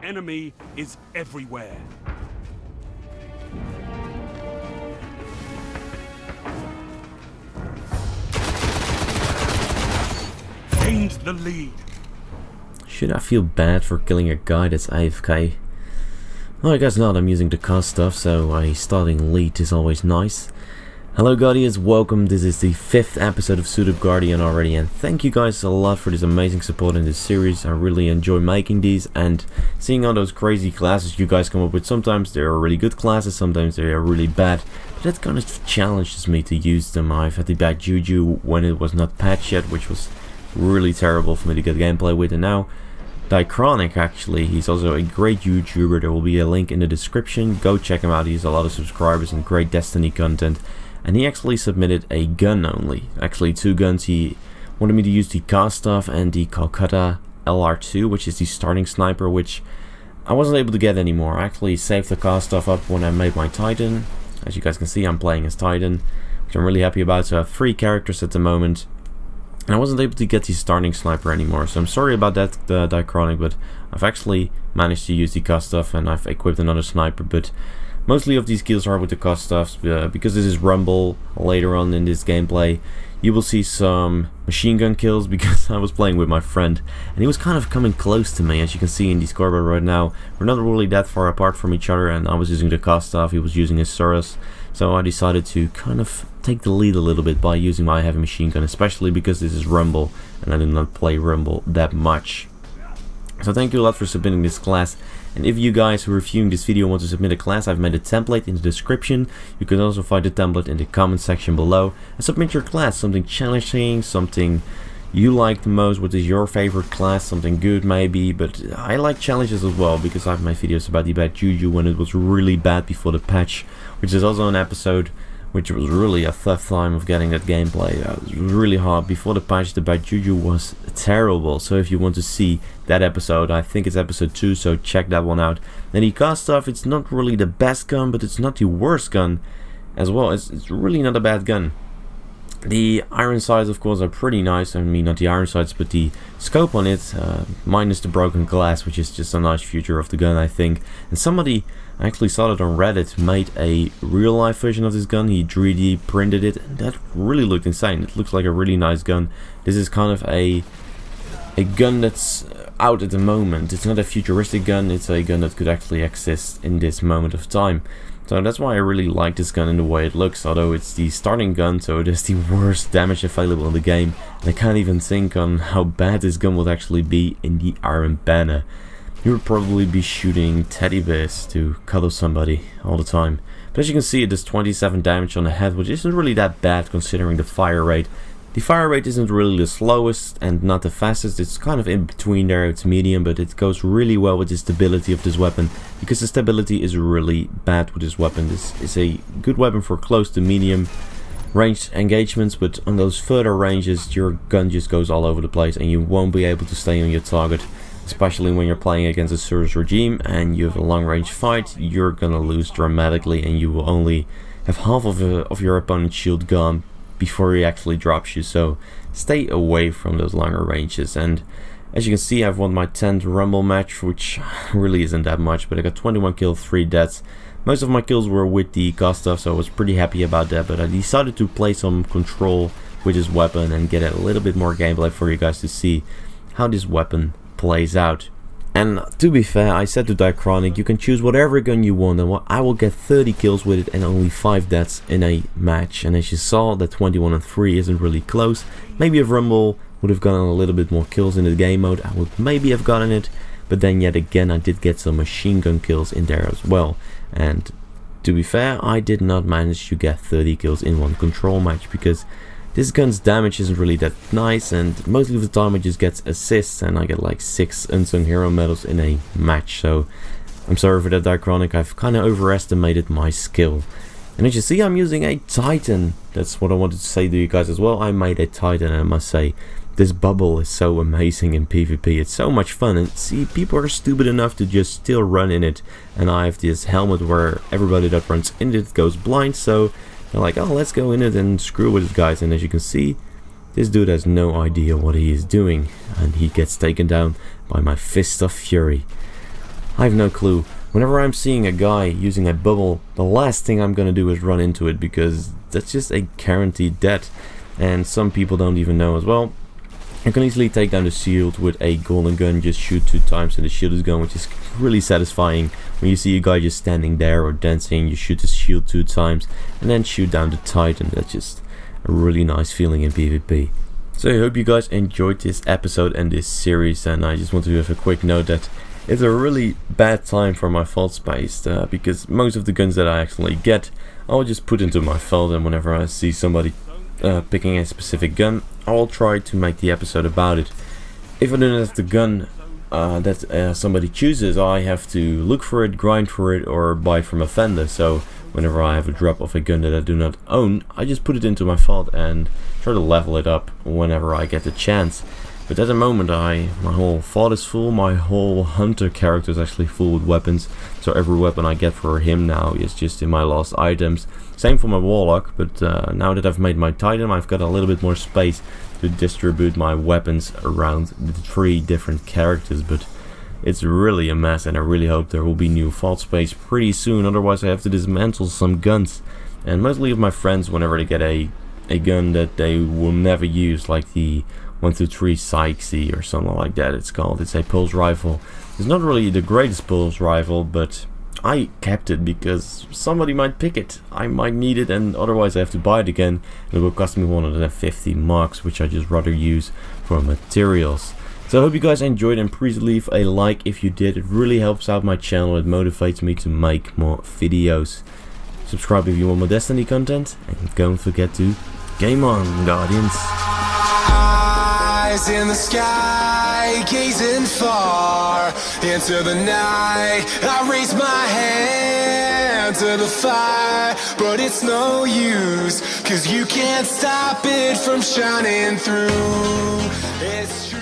enemy is everywhere. Gained the lead. Should I feel bad for killing a guy that's AFK? Well, I guess not. I'm using the cost stuff, so a starting lead is always nice. Hello Guardians, welcome. This is the 5th episode of Suit Up Guardian already, and thank you guys a lot for this amazing support in this series. I really enjoy making these and seeing all those crazy classes you guys come up with. Sometimes they are really good classes, sometimes they are really bad, but that kind of challenges me to use them. I've had the bad juju when it was not patched yet, which was really terrible for me to get gameplay with, and now Dichronic, actually, he's also a great YouTuber. There will be a link in the description. Go check him out. He has a lot of subscribers and great Destiny content. And he actually submitted a gun only. Actually, 2 guns. He wanted me to use the Kostov and the Calcutta LR2, which is the starting sniper, which I wasn't able to get anymore. I actually saved the Kostov up when I made my Titan. As you guys can see, I'm playing as Titan, which I'm really happy about. So I have 3 characters at the moment. And I wasn't able to get the starting sniper anymore, so I'm sorry about that, Dichronic, but I've actually managed to use the Kostov and I've equipped another sniper, but mostly of these kills are with the Kostovs, because this is Rumble. Later on in this gameplay you will see some machine gun kills, because I was playing with my friend and he was kind of coming close to me. As you can see in the scoreboard right now, we're not really that far apart from each other, and I was using the Kostov, he was using his Soros. So I decided to kind of take the lead a little bit by using my heavy machine gun, especially because this is Rumble and I did not play Rumble that much. So thank you a lot for submitting this class, and if you guys who are viewing this video want to submit a class, I've made a template in the description. You can also find the template in the comment section below and submit your class, something challenging, something you like the most. What is your favorite class? Something good maybe, but I like challenges as well, because I've made videos about the bad juju when it was really bad before the patch, which is also an episode which was really a tough time of getting that gameplay. It was really hard. Before the patch, the bad juju was terrible, so if you want to see that episode, I think it's episode 2, so check that one out. And the Kostov, it's not really the best gun, but it's not the worst gun as well. It's really not a bad gun. The iron sights, of course, are pretty nice. I mean, not the iron sights, but the scope on it, minus the broken glass, which is just a nice feature of the gun, I think. And somebody, I actually saw it on Reddit, made a real-life version of this gun. He 3D printed it, and that really looked insane. It looks like a really nice gun. This is kind of a gun that's out at the moment. It's not a futuristic gun, it's a gun that could actually exist in this moment of time. So that's why I really like this gun in the way it looks, although it's the starting gun, so it is the worst damage available in the game. And I can't even think on how bad this gun would actually be in the Iron Banner. You would probably be shooting teddy bears to cuddle somebody all the time. But as you can see, it does 27 damage on the head, which isn't really that bad considering the fire rate. The fire rate isn't really the slowest and not the fastest, it's kind of in between there, it's medium, but it goes really well with the stability of this weapon, because the stability is really bad with this weapon. This is a good weapon for close to medium range engagements, but on those further ranges your gun just goes all over the place and you won't be able to stay on your target, especially when you're playing against a Soros regime and you have a long range fight. You're gonna lose dramatically and you will only have half of your opponent's shield gone before he actually drops you, so stay away from those longer ranges. And as you can see, I've won my 10th Rumble match, which really isn't that much, but I got 21 kills, 3 deaths. Most of my kills were with the Kostov, so I was pretty happy about that, but I decided to play some control with this weapon and get a little bit more gameplay for you guys to see how this weapon plays out. And to be fair, I said to Dichronic, you can choose whatever gun you want and I will get 30 kills with it and only 5 deaths in a match. And as you saw, that 21 and 3 isn't really close. Maybe if Rumble would have gotten a little bit more kills in the game mode, I would maybe have gotten it. But then yet again, I did get some machine gun kills in there as well. And to be fair, I did not manage to get 30 kills in one control match, because this gun's damage isn't really that nice, and most of the time it just gets assists, and I get like 6 unsung hero medals in a match. So I'm sorry for that, Dichronic. I've kind of overestimated my skill. And as you see, I'm using a Titan. That's what I wanted to say to you guys as well. I made a Titan, and I must say, this bubble is so amazing in PvP. It's so much fun, and see, people are stupid enough to just still run in it. And I have this helmet where everybody that runs in it goes blind, so they're like, oh, let's go in it and screw with it, guys. And as you can see, this dude has no idea what he is doing, and he gets taken down by my Fist of Fury. I have no clue. Whenever I'm seeing a guy using a bubble, the last thing I'm gonna do is run into it, because that's just a guaranteed death. And some people don't even know as well. You can easily take down the shield with a golden gun, just shoot 2 times and the shield is gone, which is really satisfying. When you see a guy just standing there or dancing, you shoot the shield 2 times and then shoot down the Titan. That's just a really nice feeling in PvP. So I hope you guys enjoyed this episode and this series, and I just want to have a quick note that it's a really bad time for my vault space, because most of the guns that I actually get, I'll just put into my vault, and whenever I see somebody picking a specific gun, I'll try to make the episode about it. If I don't have the gun that somebody chooses, I have to look for it, grind for it, or buy from a vendor. So whenever I have a drop of a gun that I do not own, I just put it into my vault and try to level it up whenever I get the chance. But at the moment my whole vault is full, my whole hunter character is actually full with weapons, so every weapon I get for him now is just in my lost items. Same for my warlock, but now that I've made my Titan, I've got a little bit more space to distribute my weapons around the 3 different characters, but it's really a mess, and I really hope there will be new vault space pretty soon, otherwise I have to dismantle some guns. And mostly of my friends, whenever they get a gun that they will never use, like the 123 Sykesy or something like that it's called. It's a pulse rifle. It's not really the greatest pulse rifle, but I kept it because somebody might pick it. I might need it, and otherwise I have to buy it again. It will cost me 150 marks, which I just rather use for materials. So I hope you guys enjoyed, and please leave a like if you did. It really helps out my channel. It motivates me to make more videos. Subscribe if you want more Destiny content, and don't forget to game on, Guardians. Eyes in the sky, gazing far into the night. I raise my hand to the fire, but it's no use, 'cause you can't stop it from shining through. It's